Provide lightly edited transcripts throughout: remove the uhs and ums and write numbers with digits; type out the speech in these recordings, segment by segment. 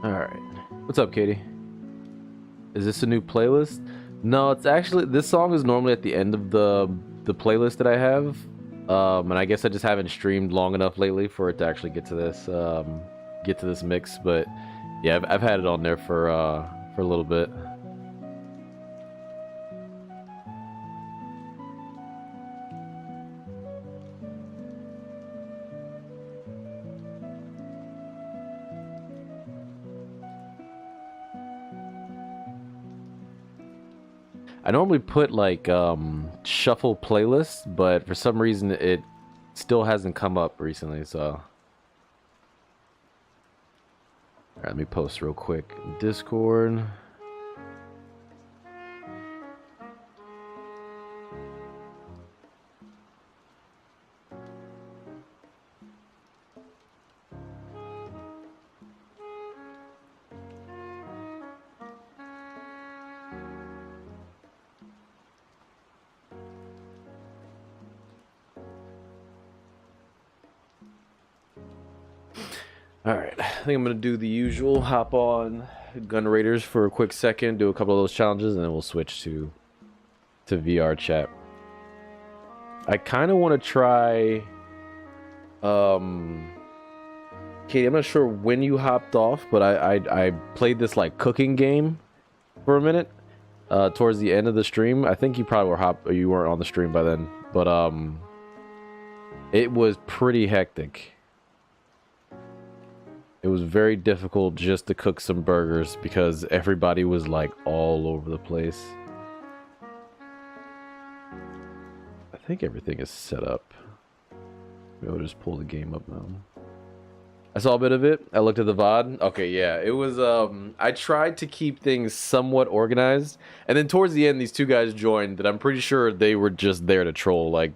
Alright. What's up, Katie? Is this a new playlist? No, it's actually... This song is normally at the end of the playlist that I have. And I guess I just haven't streamed long enough lately for it to actually get to this mix. But yeah, I've had it on there for a little bit. I normally put like shuffle playlists, but for some reason it still hasn't come up recently, so. Alright, let me post real quick. Discord. Alright, I think I'm gonna do the usual, hop on GunRaiders for a quick second, do a couple of those challenges, and then we'll switch to VRchat. I kind of want to try, Katie, I'm not sure when you hopped off, but I played this like cooking game for a minute, towards the end of the stream. I think you probably you weren't on the stream by then, but it was pretty hectic. It was very difficult just to cook some burgers because everybody was like all over the place. I think everything is set up. Maybe I'll just pull the game up now. I saw a bit of it. I looked at the VOD. Okay, yeah, it was, I tried to keep things somewhat organized. And then towards the end, these two guys joined that I'm pretty sure they were just there to troll, like,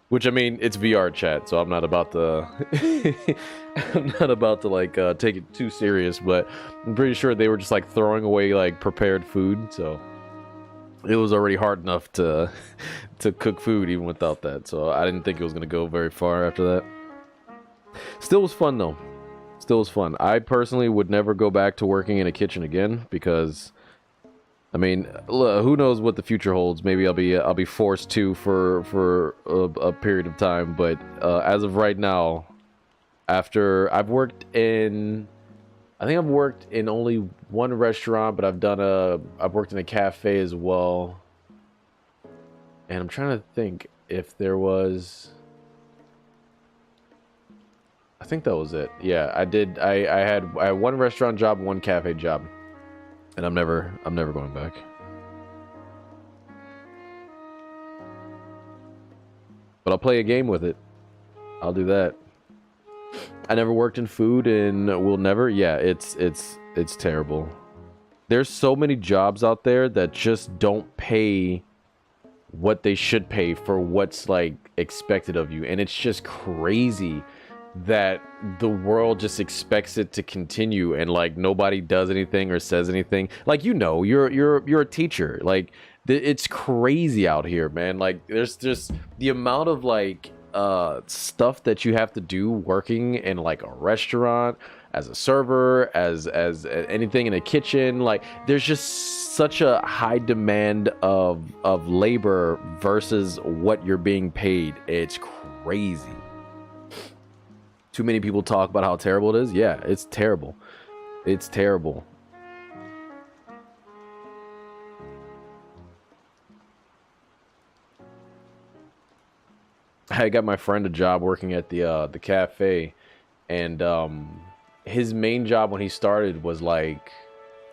which, I mean, it's VRchat, so I'm not about to, I'm not about to, like, take it too serious, but I'm pretty sure they were just, like, throwing away, like, prepared food, so it was already hard enough to cook food even without that, so I didn't think it was going to go very far after that. Still was fun, though. Still was fun. I personally would never go back to working in a kitchen again because, I mean, who knows what the future holds? Maybe I'll be forced to for a period of time. But as of right now, after I've worked in, I think I've worked in only one restaurant, but I've worked in a cafe as well. And I'm trying to think if there was. I think that was it. Yeah, I did. I had one restaurant job, one cafe job. And I'm never going back. But I'll play a game with it. I'll do that. I never worked in food and will never. Yeah, it's terrible. There's so many jobs out there that just don't pay what they should pay for what's like expected of you, and it's just crazy that the world just expects it to continue and like nobody does anything or says anything. Like, you know, you're a teacher. Like, it's crazy out here, man. Like, there's just the amount of like stuff that you have to do working in like a restaurant, as a server, as anything in a kitchen. Like, there's just such a high demand of labor versus what you're being paid. It's crazy. Too many people talk about how terrible it is. Yeah, it's terrible. It's terrible. I got my friend a job working at the cafe, and his main job when he started was like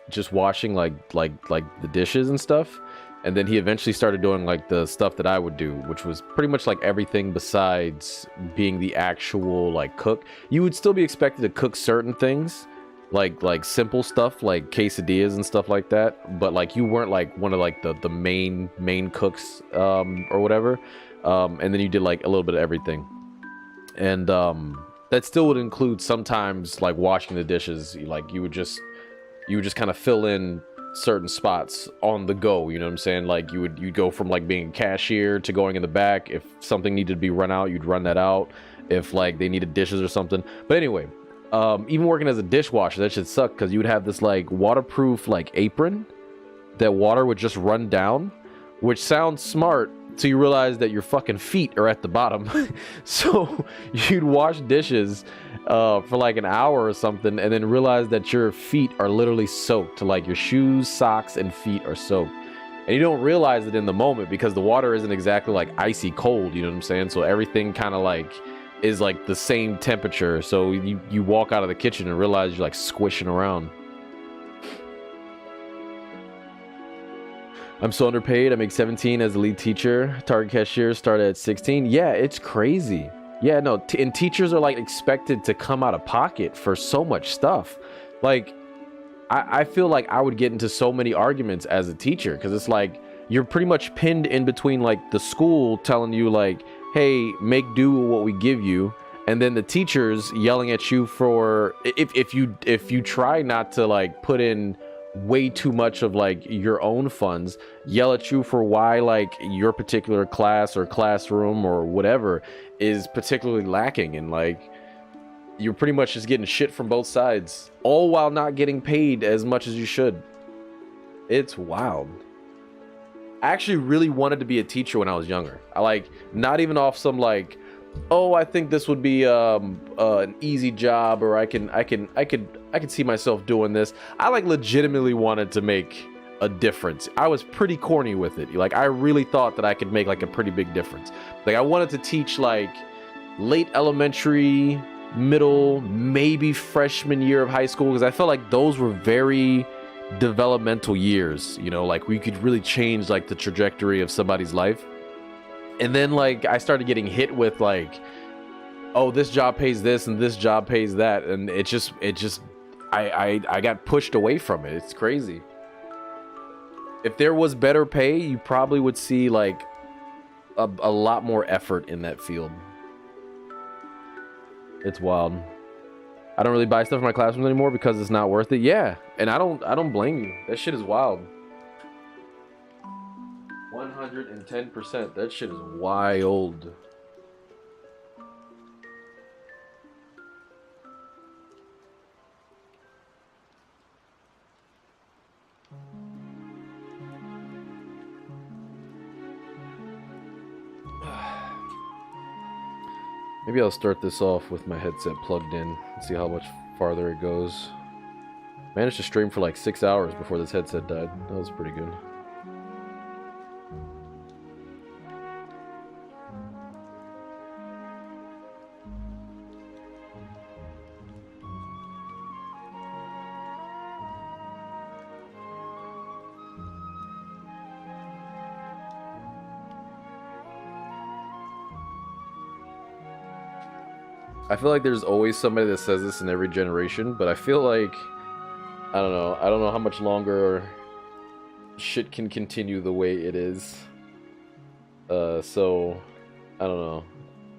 just washing like the dishes and stuff. And then he eventually started doing like the stuff that I would do, which was pretty much like everything besides being the actual like cook. You would still be expected to cook certain things, like simple stuff like quesadillas and stuff like that. But like you weren't like one of like the main cooks or whatever. And then you did like a little bit of everything. And that still would include sometimes like washing the dishes. Like you would just kind of fill in certain spots on the go, you know what I'm saying? Like you'd go from like being a cashier to going in the back. If something needed to be run out, you'd run that out. If like they needed dishes or something. But anyway, Even working as a dishwasher, that should suck because you would have this like waterproof like apron that water would just run down, which sounds smart till you realize that your fucking feet are at the bottom. So you'd wash dishes for like an hour or something and then realize that your feet are literally soaked. Like your shoes, socks, and feet are soaked. And you don't realize it in the moment because the water isn't exactly like icy cold, you know what I'm saying? So everything kind of like is like the same temperature. So you walk out of the kitchen and realize you're like squishing around. I'm so underpaid. I make 17 as a lead teacher. Target cashier started at 16. Yeah, it's crazy. Yeah, no, and teachers are like expected to come out of pocket for so much stuff. Like, I feel like I would get into so many arguments as a teacher because it's like you're pretty much pinned in between like the school telling you like, hey, make do with what we give you, and then the teachers yelling at you for if you try not to like put in way too much of like your own funds, yell at you for why like your particular class or classroom or whatever is particularly lacking, and like you're pretty much just getting shit from both sides, all while not getting paid as much as you should. It's wild. I actually really wanted to be a teacher when I was younger. I like, not even off some like, oh, I think this would be an easy job, or I could see myself doing this. I like legitimately wanted to make a difference. I was pretty corny with it. Like I really thought that I could make like a pretty big difference. Like I wanted to teach like late elementary, middle, maybe freshman year of high school, because I felt like those were very developmental years, you know, like we could really change like the trajectory of somebody's life. And then like I started getting hit with like, oh, this job pays this and this job pays that, and I got pushed away from it. It's crazy. If there was better pay, you probably would see like a lot more effort in that field. It's wild. I don't really buy stuff in my classrooms anymore because it's not worth it. Yeah, and I don't blame you. That shit is wild. 110%. That shit is wild. Maybe I'll start this off with my headset plugged in and see how much farther it goes. Managed to stream for like 6 hours before this headset died. That was pretty good. I feel like there's always somebody that says this in every generation, but I feel like, I don't know how much longer shit can continue the way it is. So, I don't know.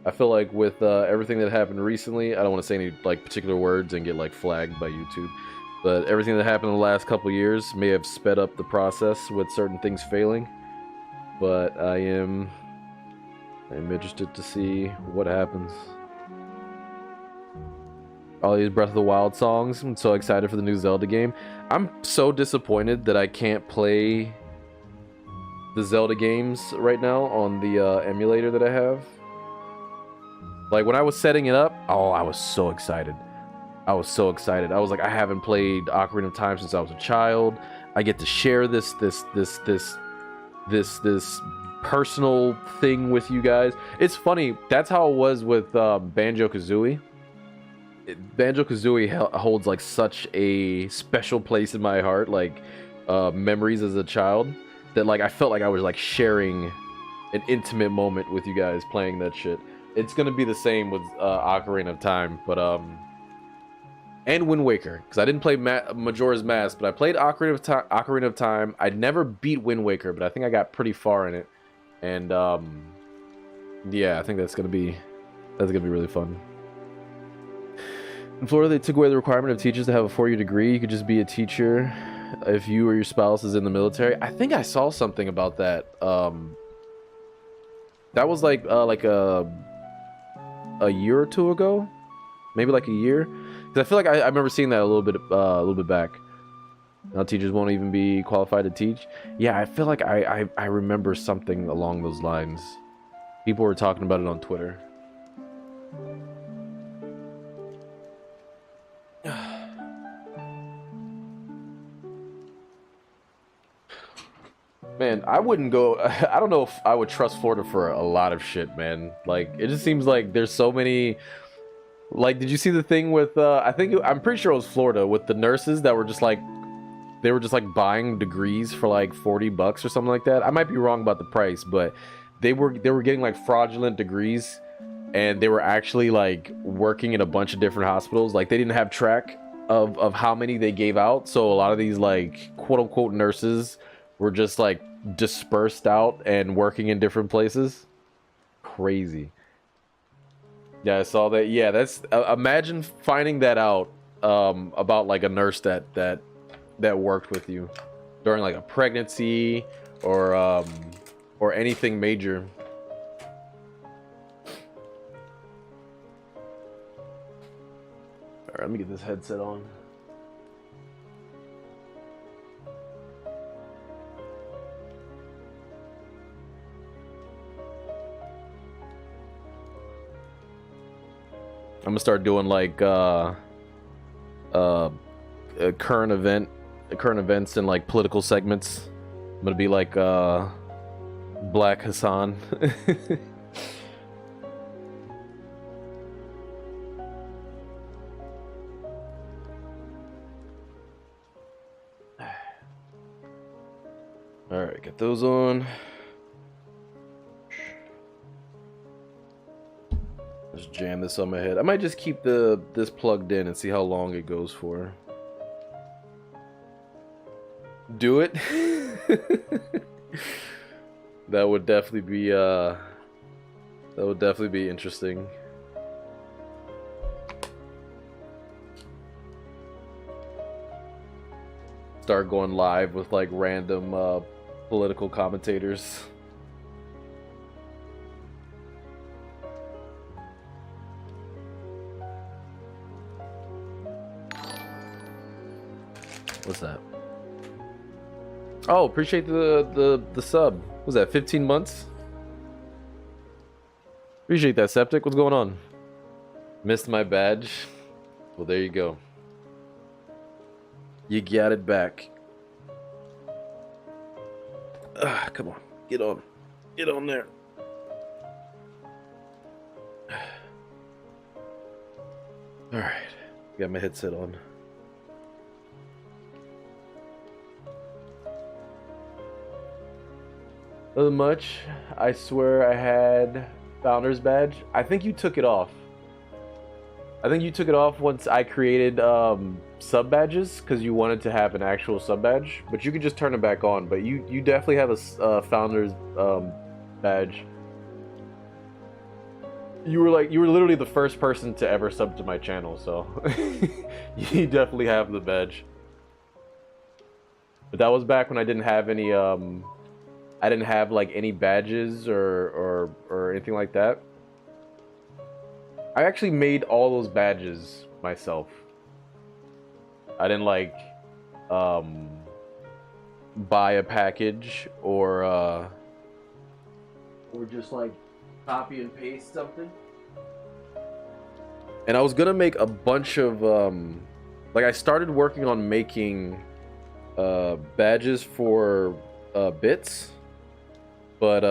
I feel like with everything that happened recently, I don't want to say any like particular words and get like flagged by YouTube, but everything that happened in the last couple years may have sped up the process with certain things failing. But I'm interested to see what happens. All these Breath of the Wild songs. I'm so excited for the new Zelda game. I'm so disappointed that I can't play the Zelda games right now on the emulator that I have. Like when I was setting it up, oh, I was so excited. I was so excited. I was like, I haven't played Ocarina of Time since I was a child. I get to share this personal thing with you guys. It's funny. That's how it was with Banjo-Kazooie. Banjo-Kazooie holds like such a special place in my heart, like memories as a child, that like I felt like I was like sharing an intimate moment with you guys playing that shit. It's gonna be the same with Ocarina of Time, but and Wind Waker, because I didn't play Majora's Mask, but I played Ocarina of Time. I never beat Wind Waker, but I think I got pretty far in it, and yeah, I think that's gonna be really fun. In Florida, they took away the requirement of teachers to have a 4-year degree. You could just be a teacher if you or your spouse is in the military. I think I saw something about that. That was like a year or two ago, maybe like a year, Because I feel like I remember seeing that a little bit back. Now teachers won't even be qualified to teach. Yeah, I feel like I remember something along those lines. People were talking about it on Twitter. Man, I wouldn't go. I don't know if I would trust Florida for a lot of shit, man. Like, it just seems like there's so many. Like, did you see the thing with? I'm pretty sure it was Florida with the nurses that were just like, they were just like buying degrees for like $40 or something like that. I might be wrong about the price, but they were getting like fraudulent degrees, and they were actually like working in a bunch of different hospitals. Like, they didn't have track of how many they gave out, so a lot of these like quote unquote nurses were just like dispersed out and working in different places. Crazy. Yeah, I saw that. Yeah, that's imagine finding that out about like a nurse that worked with you during like a pregnancy or anything major. All right, let me get this headset on. I'm gonna start doing like current events and like political segments. I'm gonna be like Black Hassan. All right, get those on. Just jam this on my head. I might just keep this plugged in and see how long it goes for. Do it. That would definitely be interesting. Start going live with like random political commentators. What's that? Oh, appreciate the sub. What was that 15 months? Appreciate that, Septic. What's going on? Missed my badge. Well, there you go. You got it back. Come on. Get on. Get on there. Alright. Got my headset on. Nothing much. I swear I had Founder's Badge. I think you took it off. I think you took it off once I created sub badges because you wanted to have an actual sub badge, but you could just turn it back on. But you definitely have a Founder's badge. You were literally the first person to ever sub to my channel, so you definitely have the badge. But that was back when I didn't have any I didn't have like any badges or anything like that. I actually made all those badges myself. I didn't like buy a package or just like copy and paste something. And I was gonna make a bunch of like I started working on making badges for bits. But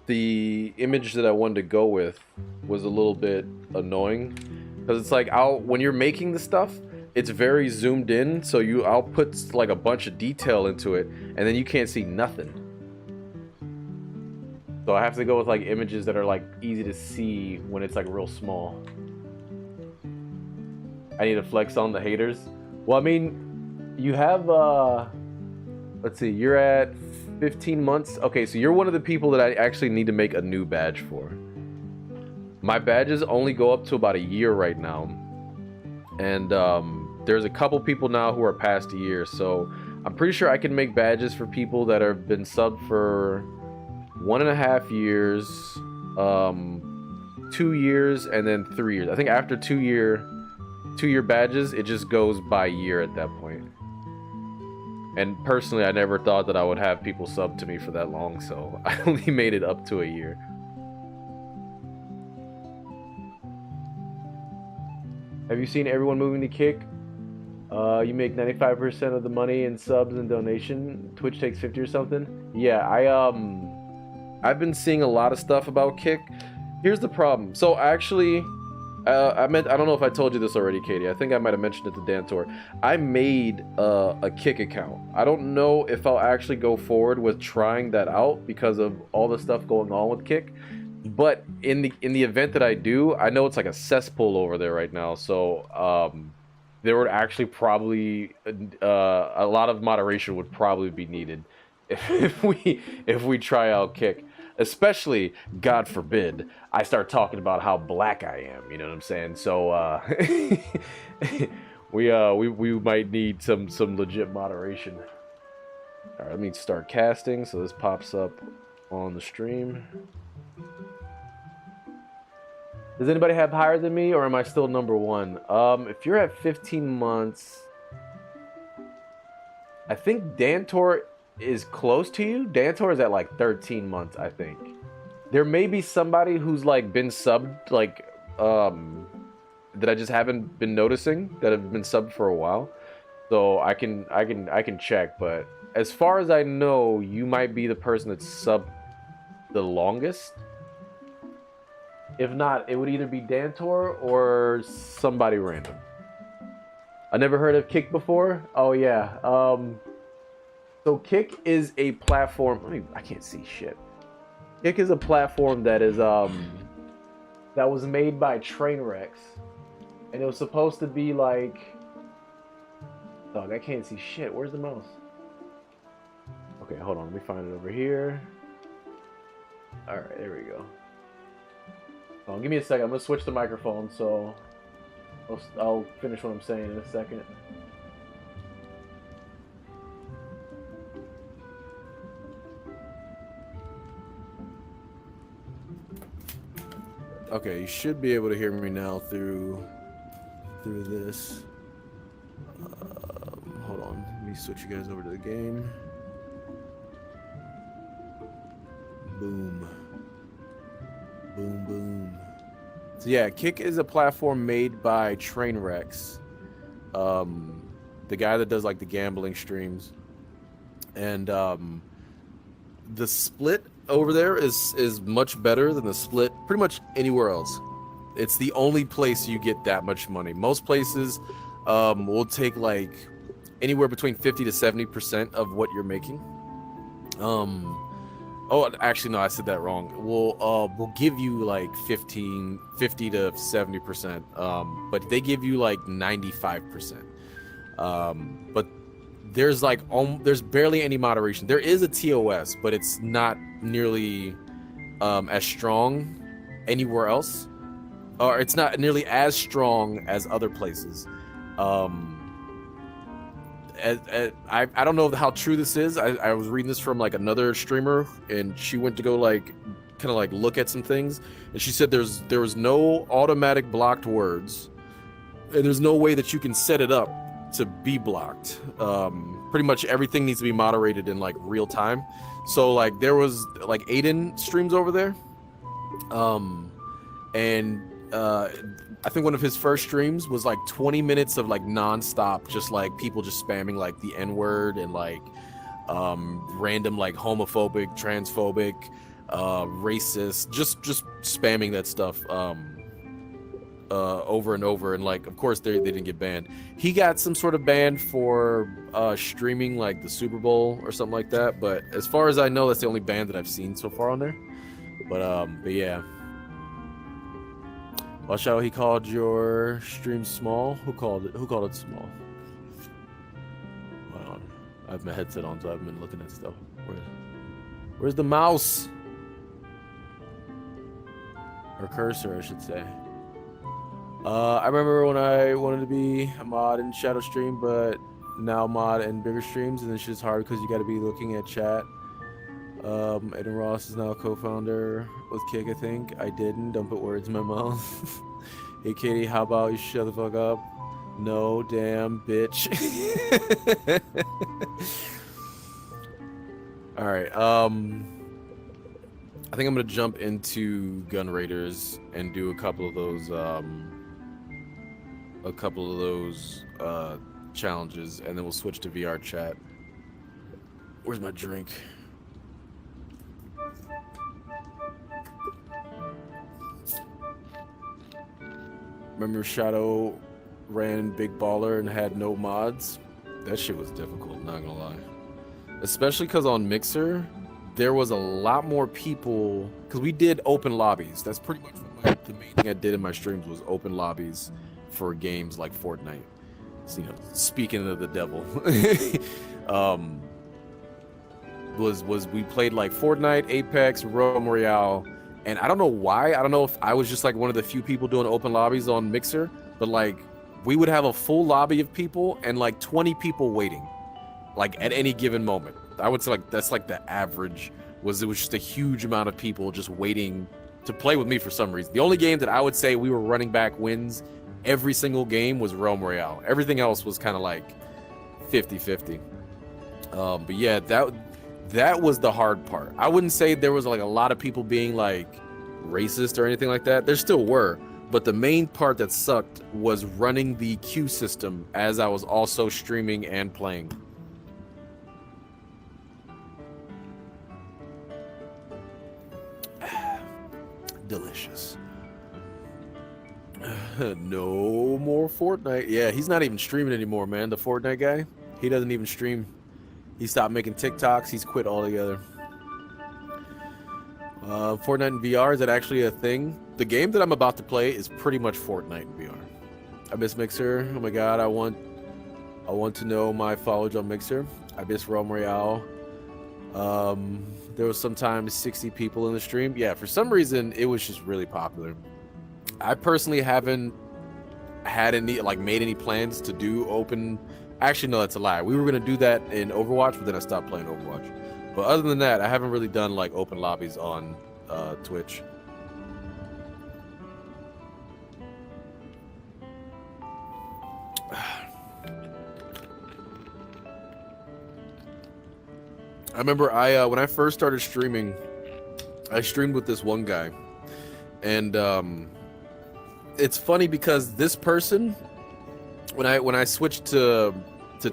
the image that I wanted to go with was a little bit annoying because it's like when you're making the stuff, it's very zoomed in, so I'll put like a bunch of detail into it, and then you can't see nothing. So I have to go with like images that are like easy to see when it's like real small. I need to flex on the haters. Well, I mean, you have let's see, you're at 15 months. Okay, so you're one of the people that I actually need to make a new badge for. My badges only go up to about a year right now, and there's a couple people now who are past a year, so I'm pretty sure I can make badges for people that have been subbed for 1.5 years, 2 years, and then 3 years. I think after 2 years 2-year badges, it just goes by year at that point. And personally, I never thought that I would have people sub to me for that long, so I only made it up to a year. Have you seen everyone moving to Kick? You make 95% of the money in subs and donation. Twitch takes 50 or something. Yeah, I've been seeing a lot of stuff about Kick. Here's the problem. So actually, I don't know if I told you this already, Katie. I think I might have mentioned it to Dantor. I made a Kick account. I don't know if I'll actually go forward with trying that out because of all the stuff going on with Kick. But in the event that I do, I know it's like a cesspool over there right now. So there would actually probably a lot of moderation would probably be needed if we try out Kick. Especially, God forbid, I start talking about how black I am. You know what I'm saying? So we might need some legit moderation. All right, let me start casting so this pops up on the stream. Does anybody have higher than me, or am I still number one? If you're at 15 months, I think Dantor is close to you. Dantor is at like 13 months, I think. There may be somebody who's like been subbed, like that I just haven't been noticing, that have been subbed for a while. So I can check, but as far as I know, you might be the person that's subbed the longest. If not, it would either be Dantor or somebody random. I never heard of Kick before. Oh yeah. So Kick is a platform. I can't see shit. Kick is a platform that is that was made by Trainwrecks, and it was supposed to be like. Dog, I can't see shit. Where's the mouse? Okay, hold on. Let me find it over here. All right, there we go. Oh, give me a second. I'm gonna switch the microphone, so I'll finish what I'm saying in a second. Okay, you should be able to hear me now through this. Hold on, let me switch you guys over to the game. Boom. Boom, boom. So yeah, Kick is a platform made by Trainwrecks. The guy that does like the gambling streams. And the split over there is much better than the split pretty much anywhere else. It's the only place you get that much money. Most places will take like anywhere between 50 to 70% of what you're making. Oh, actually, no, I said that wrong. We'll give you like 50 to 70%, but they give you like 95%. But there's barely any moderation. There is a TOS, but it's not nearly as strong anywhere else, or it's not nearly as strong as other places. I don't know how true this is. I was reading this from like another streamer, and she went to go like kind of like look at some things, and she said there was no automatic blocked words, and there's no way that you can set it up to be blocked. Pretty much everything needs to be moderated in like real time. So like there was like Aiden streams over there, and I think one of his first streams was like 20 minutes of like non-stop, just like people just spamming like the N-word and like random like homophobic, transphobic, racist, just spamming that stuff over and over. And like, of course they didn't get banned. He got some sort of ban for streaming like the Super Bowl or something like that. But as far as I know, that's the only ban that I've seen so far on there. But yeah. Watch out, he called your stream small. Who called it small? Hold on. I have my headset on, so I haven't been looking at stuff. Where's the mouse? Or cursor, I should say. I remember when I wanted to be a mod in Shadow Stream, but now mod in bigger streams, and it's just hard because you got to be looking at chat. Aiden Ross is now a co-founder with Kick, I think. I didn't. Don't put words in my mouth. Hey, Katie, how about you shut the fuck up? No, damn, bitch. All right. I think I'm gonna jump into GunRaiders and do a couple of those challenges, and then we'll switch to VRchat. Where's my drink? Remember Shadow ran Big Baller and had no mods? That shit was difficult, not gonna lie. Especially because on Mixer, there was a lot more people, because we did open lobbies. That's pretty much what the main thing I did in my streams was open lobbies for games like Fortnite. So, you know, speaking of the devil. was we played like Fortnite, Apex, Realm Royale, and I don't know why. I don't know if I was just like one of the few people doing open lobbies on Mixer, but like we would have a full lobby of people and like 20 people waiting, like at any given moment. I would say like that's like the average. It was just a huge amount of people just waiting to play with me for some reason. The only game that I would say we were running back wins every single game was Realm Royale. Everything else was kind of like 50-50. But yeah, that was the hard part. I wouldn't say there was like a lot of people being like racist or anything like that. There still were, but the main part that sucked was running the queue system as I was also streaming and playing. Delicious. No more Fortnite. Yeah, he's not even streaming anymore, man. The Fortnite guy, he doesn't even stream. He stopped making TikToks. He's quit altogether. Fortnite in VR, is that actually a thing? The game that I'm about to play is pretty much Fortnite in VR. I miss Mixer. Oh my god, I want to know my followers on Mixer. I miss Realm Royale. There was sometimes 60 people in the stream. Yeah, for some reason it was just really popular. I personally haven't had any made any plans to do open. Actually, no, that's a lie. We were gonna do that in Overwatch, but then I stopped playing Overwatch. But other than that, I haven't really done like open lobbies on Twitch. I remember when I first started streaming, I streamed with this one guy, and it's funny because this person, when I switched to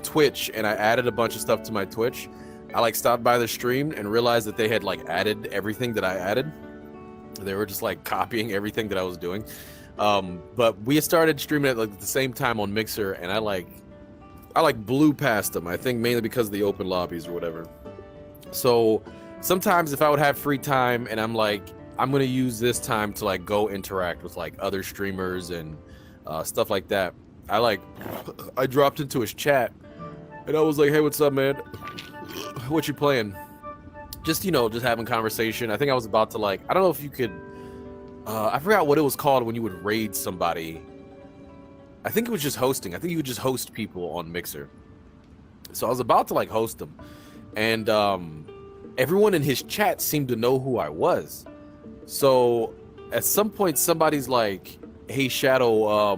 Twitch and I added a bunch of stuff to my Twitch, I like stopped by the stream and realized that they had like added everything that I added. They were just like copying everything that I was doing. But we started streaming at like the same time on Mixer, and I blew past them. I think mainly because of the open lobbies or whatever. So sometimes if I would have free time and I'm like, I'm gonna use this time to like go interact with like other streamers and stuff like that, I dropped into his chat and I was like, hey, what's up, man? What you playing? Just, you know, just having conversation. I think I was about to like, I don't know if you could, I forgot what it was called when you would raid somebody. I think it was just hosting. I think you would just host people on Mixer. So I was about to like host them. And everyone in his chat seemed to know who I was. So at some point somebody's like, hey, Shadow,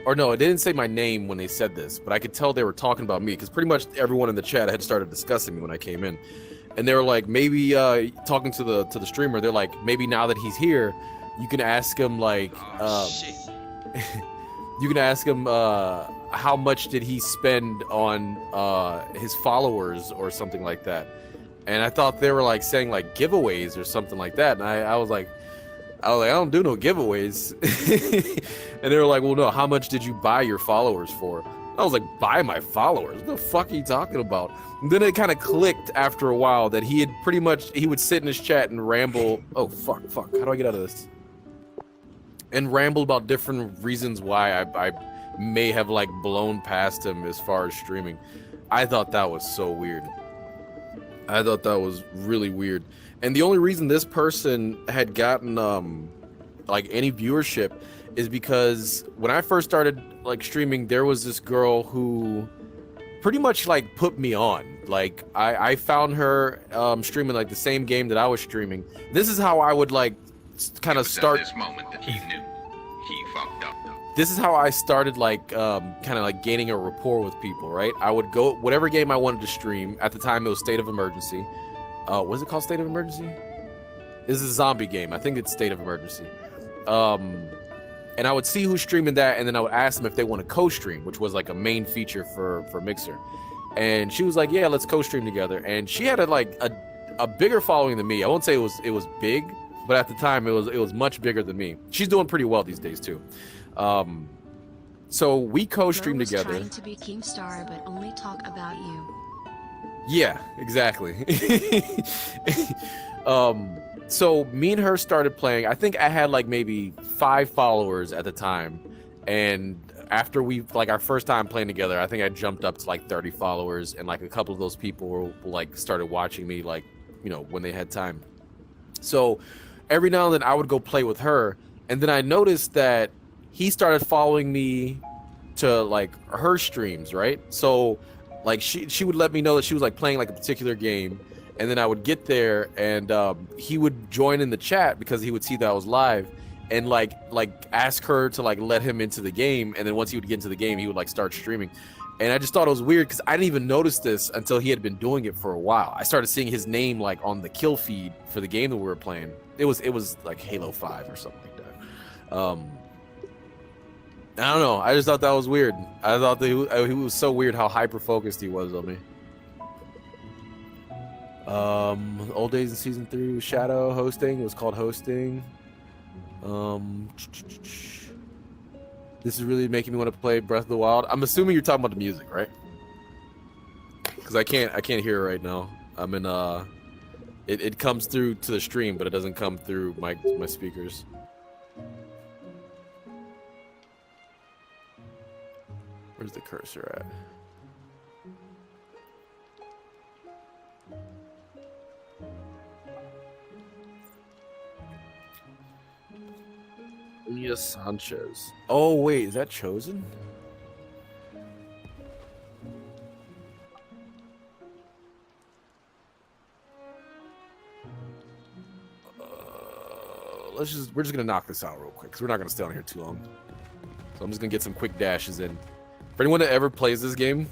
or no, it didn't say my name when they said this, but I could tell they were talking about me because pretty much everyone in the chat had started discussing me when I came in. And they were like, maybe talking to the streamer, they're like, maybe now that he's here, you can ask him like, you can ask him how much did he spend on his followers or something like that. And I thought they were like saying like giveaways or something like that. And I was like, I don't do no giveaways. And they were like, well, no, how much did you buy your followers for? I was like, buy my followers? What the fuck are you talking about? And then it kind of clicked after a while that he had pretty much, he would sit in his chat and ramble. Oh, fuck. How do I get out of this? And ramble about different reasons why I may have like blown past him as far as streaming. I thought that was so weird. I thought that was really weird. And the only reason this person had gotten like any viewership is because when I first started like streaming, there was this girl who pretty much like put me on. Like I found her streaming like the same game that I was streaming. This is how I would like kind of start. At this moment that he knew he fucked up. this is how I started like kind of like gaining a rapport with people, right? I would go whatever game I wanted to stream. At the time, it was State of Emergency. Was it called State of Emergency? This is a zombie game. I think it's State of Emergency. And I would see who's streaming that, and then I would ask them if they want to co-stream, which was like a main feature for Mixer. And she was like, "Yeah, let's co-stream together." And she had a bigger following than me. I won't say it was big, but at the time it was much bigger than me. She's doing pretty well these days too. So we co-stream together. Trying to be Keemstar, but only talk about you. Yeah, exactly. So me and her started playing. I think I had like maybe 5 followers at the time, and after we like our first time playing together, I think I jumped up to like 30 followers, and like a couple of those people were like started watching me, like, you know, when they had time. So every now and then I would go play with her, and then I noticed that he started following me to like her streams, right? So like she would let me know that she was like playing like a particular game, and then I would get there, and he would join in the chat because he would see that I was live, and like ask her to like let him into the game, and then once he would get into the game, he would like start streaming. And I just thought it was weird because I didn't even notice this until he had been doing it for a while. I started seeing his name like on the kill feed for the game that we were playing. It was like Halo 5 or something like that. I don't know. I just thought that was weird. I thought that he was so weird how hyper focused he was on me. Old days in season 3 was Shadow hosting. It was called hosting. This is really making me want to play Breath of the Wild. I'm assuming you're talking about the music, right? Because I can't hear it right now. I'm in it comes through to the stream, but it doesn't come through my speakers. Where's the cursor at? Leah Sanchez. Oh wait, is that Chosen? We're just gonna knock this out real quick because we're not gonna stay on here too long. So I'm just gonna get some quick dashes in. For anyone that ever plays this game,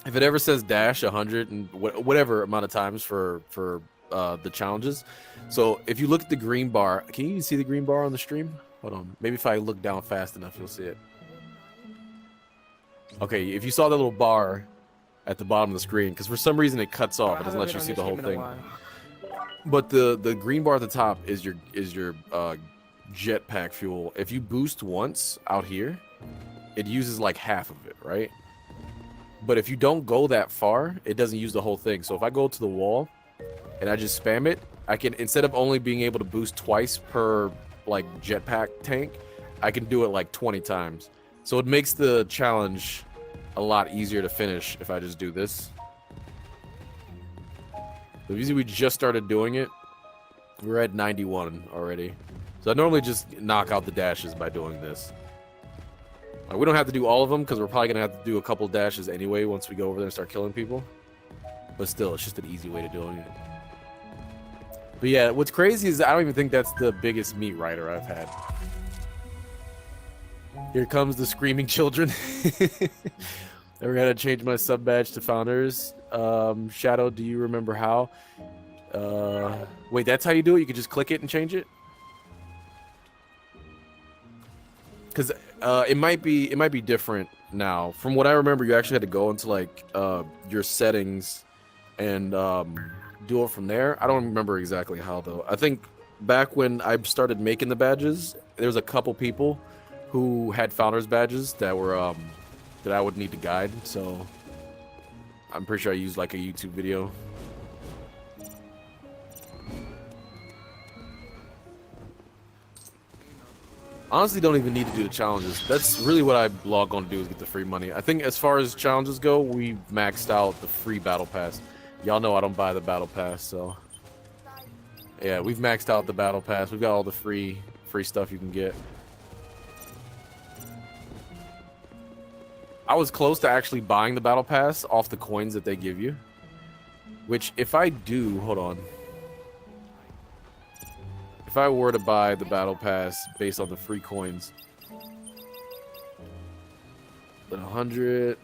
if it ever says dash 100 and whatever amount of times for the challenges, so if you look at the green bar, can you even see the green bar on the stream? Hold on, maybe if I look down fast enough, you'll see it. Okay, if you saw that little bar at the bottom of the screen, because for some reason it cuts off, it doesn't let you see the whole thing. But the green bar at the top is your jetpack fuel. If you boost once out here, it uses like half of it, right? But if you don't go that far, it doesn't use the whole thing. So if I go to the wall and I just spam it, I can, instead of only being able to boost twice per like jetpack tank, I can do it like 20 times. So it makes the challenge a lot easier to finish if I just do this. So usually we just started doing it. We're at 91 already. So I normally just knock out the dashes by doing this. We don't have to do all of them because we're probably gonna have to do a couple dashes anyway once we go over there and start killing people. But still, it's just an easy way to doing it. But yeah, what's crazy is I don't even think that's the biggest meat rider I've had. Here comes the screaming children. Never had to change my sub badge to founders. Shadow, do you remember how? Wait, that's how you do it? You can just click it and change it? Because it might be different now. From what I remember, you actually had to go into like your settings and do it from there. I don't remember exactly how though. I think back when I started making the badges, there was a couple people who had founders badges that were that I would need to guide. So I'm pretty sure I used like a YouTube video. Honestly, don't even need to do the challenges. That's really what I log on to do, is get the free money. I think as far as challenges go, we maxed out the free battle pass. Y'all know I don't buy the battle pass, so yeah, we've maxed out the battle pass. We've got all the free stuff you can get. I was close to actually buying the battle pass off the coins that they give you, which if I do, hold on. If I were to buy the battle pass based on the free coins, 100.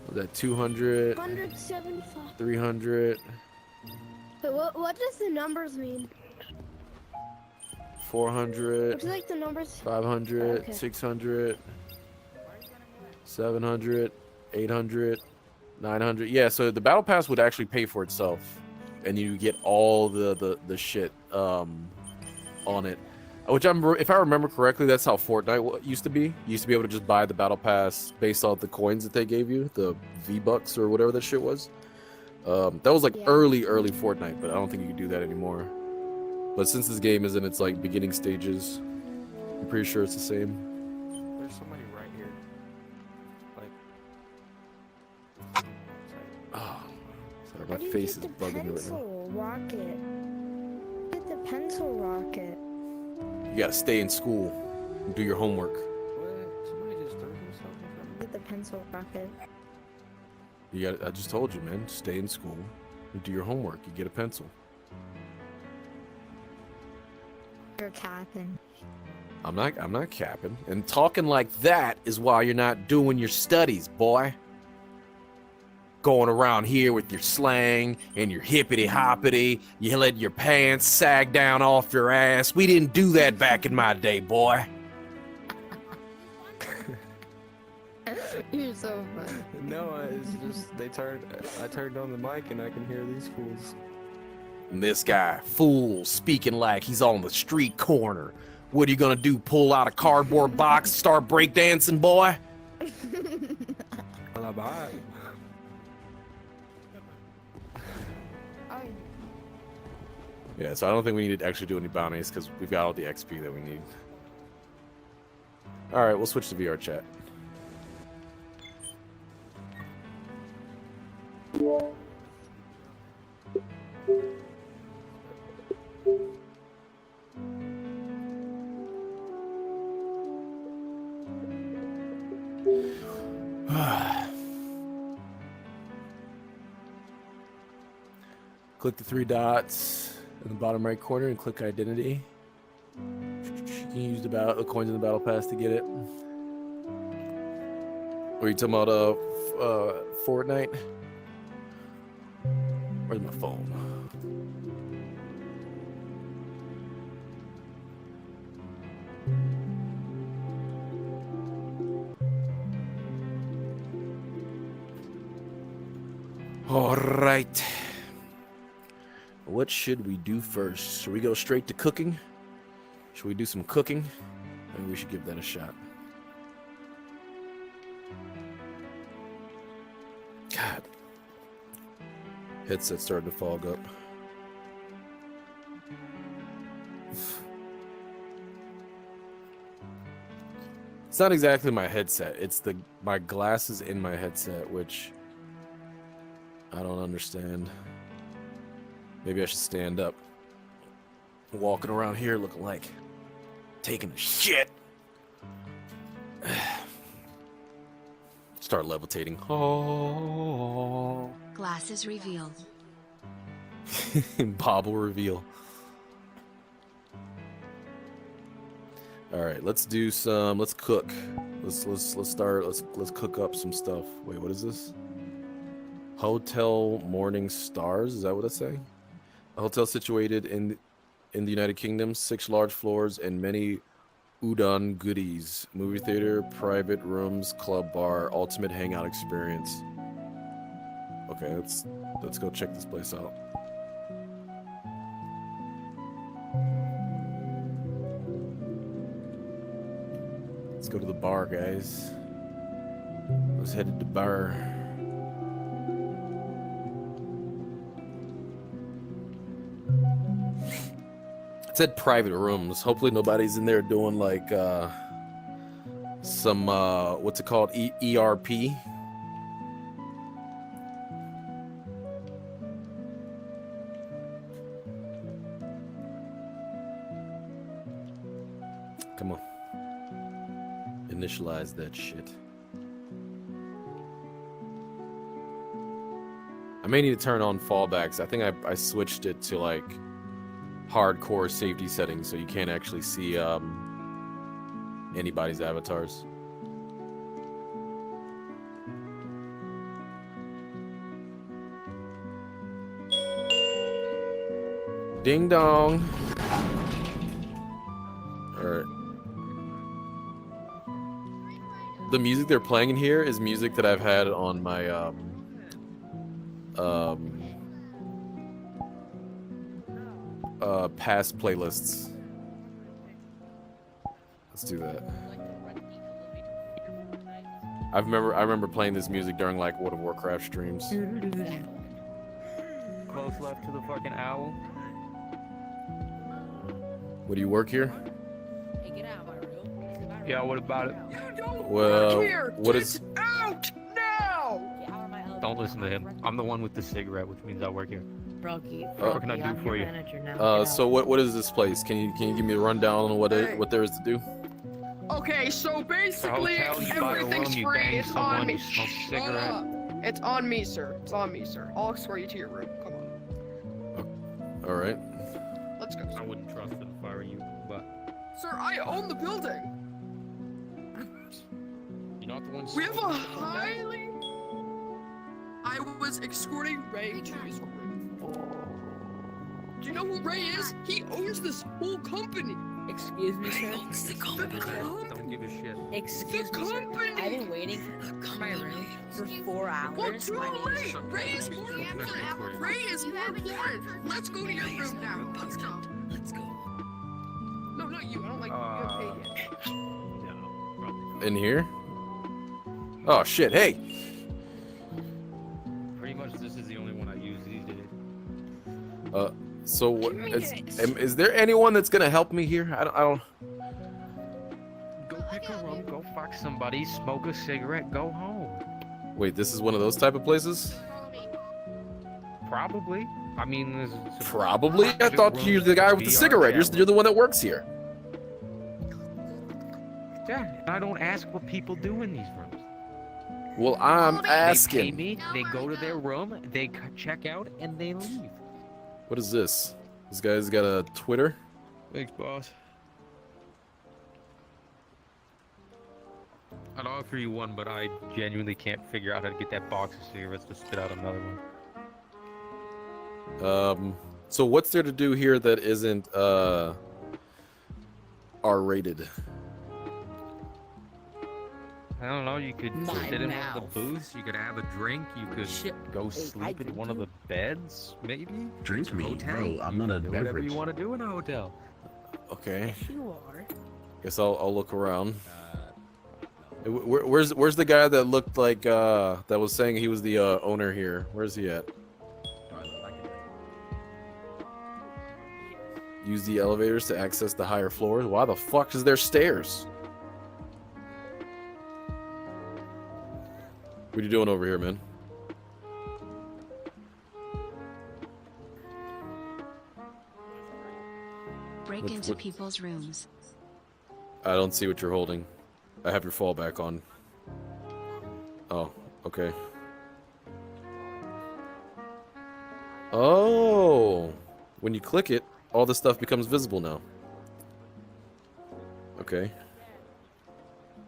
Was that 200? 175. 300. But what does the numbers mean? 400. What's like the numbers? 500. Okay. 600. 700. 800. 900. Yeah, so the battle pass would actually pay for itself, and you get all the shit on it. Which if I remember correctly, that's how Fortnite used to be. You used to be able to just buy the battle pass based off the coins that they gave you, the V-Bucks or whatever that shit was. That was like early Fortnite, but I don't think you can do that anymore. But since this game is in its like beginning stages, I'm pretty sure it's the same. There's somebody right here. Like. Oh, sorry, How do my you face is get the bugging me right now. pencil rocket? Get the pencil rocket. You gotta stay in school and do your homework. What? Somebody just threw himself in front of me. Get the pencil rocket. You got. I just told you, man. Stay in school and do your homework. You get a pencil. You're capping. I'm not capping. And talking like that is why you're not doing your studies, boy. Going around here with your slang and your hippity hoppity, you let your pants sag down off your ass. We didn't do that back in my day, boy. You're so funny. No, it's just I turned on the mic and I can hear these fools. And this guy, fool, speaking like he's on the street corner. What are you gonna do? Pull out a cardboard box, start breakdancing, boy? Bye. Yeah, so I don't think we need to actually do any bounties because we've got all the XP that we need. All right, we'll switch to VR chat. Click the three dots in the bottom right corner and click identity. You can use the coins in the battle pass to get it. Or you talking about Fortnite? Where's my phone? All right. What should we do first? Should we go straight to cooking? Should we do some cooking? Maybe we should give that a shot. God. Headset's starting to fog up. It's not exactly my headset. It's my glasses in my headset, which I don't understand. Maybe I should stand up. Walking around here looking like taking a shit. Start levitating. Oh. Glasses revealed. Bob will reveal. All right, let's do some. Let's cook. Let's start. Let's cook up some stuff. Wait, what is this? Hotel Morning Stars. Is that what it's saying? A hotel situated in the United Kingdom, 6 large floors and many udon goodies. Movie theater, private rooms, club bar, ultimate hangout experience. Okay, let's go check this place out. Let's go to the bar, guys. Let's head to the bar. It said private rooms. Hopefully nobody's in there doing like some what's it called? ERP. Come on. Initialize that shit. I may need to turn on fallbacks. I think I switched it to like hardcore safety settings so you can't actually see anybody's avatars. Ding dong. Alright. The music they're playing in here is music that I've had on my past playlists. Let's do that. I remember playing this music during like World of Warcraft streams. Close left to the fucking owl. What do you work here? Yeah, what about it? Well, what is? Out now! Don't listen to him. I'm the one with the cigarette, which means I work here. Brokey, What can I do I'm for your you? manager now. So what is this place? Can you give me a rundown on what there is to do? Okay, so basically hotel, you buy a everything's room, you free. bang It's someone, on me. you smoke a Shut cigarette. up. It's on me, sir. It's on me, sir. I'll escort you to your room. Come on. All right. Let's go. I wouldn't trust it if I were you, but Sir, I own the building. you're not the one. We have a highly... I was escorting Ray to his room. Do you know who Ray is? He owns this whole company. Excuse me, sir. Don't give a shit. Excuse The me, sir. company! I've been waiting for my room for 4 hours. Well, too My name is- late! Ray is more important! Ray is more important! Let's go to your room now. Let's go. Let's go. No, not you. I don't like you. You haven't paid yet. No, probably. In here? Oh shit! Hey. Pretty much, this is the only one I use these days. So what? Is there anyone that's gonna help me here? I don't. Go pick a room, go fuck somebody, smoke a cigarette, go home. Wait, this is one of those type of places? Probably. I mean, Probably. I thought you're the guy with the cigarette. You're the one that works here. Yeah, and I don't ask what people do in these rooms. Well, I'm They pay asking. me, they go to their room, they check out, and they leave. What is this? This guy's got a Twitter. Thanks, boss. I'd offer you one, but I genuinely can't figure out how to get that box of cigarettes to spit out another one. So what's there to do here that isn't R-rated? I don't know, you could My sit in one of mouth. the booths, you could have a drink, you could Shit. go Hey, sleep in one of the beds, maybe? Drink It's a me, hotel. bro. I'm You not a can do whatever beverage. you want to do in a hotel. Okay. Yes, you are. Guess I'll look around. Where's the guy that looked like that was saying he was the owner here? Where's he at? Use the elevators to access the higher floors. Why the fuck is there stairs? What are you doing over here, man? Break What- into what- people's rooms. I don't see what you're holding. I have your fallback on. Oh, okay. Oh, when you click it, all the stuff becomes visible now. Okay.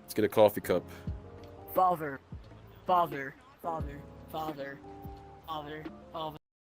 Let's get a coffee cup. Father. Father. Father. Father. Father. Father.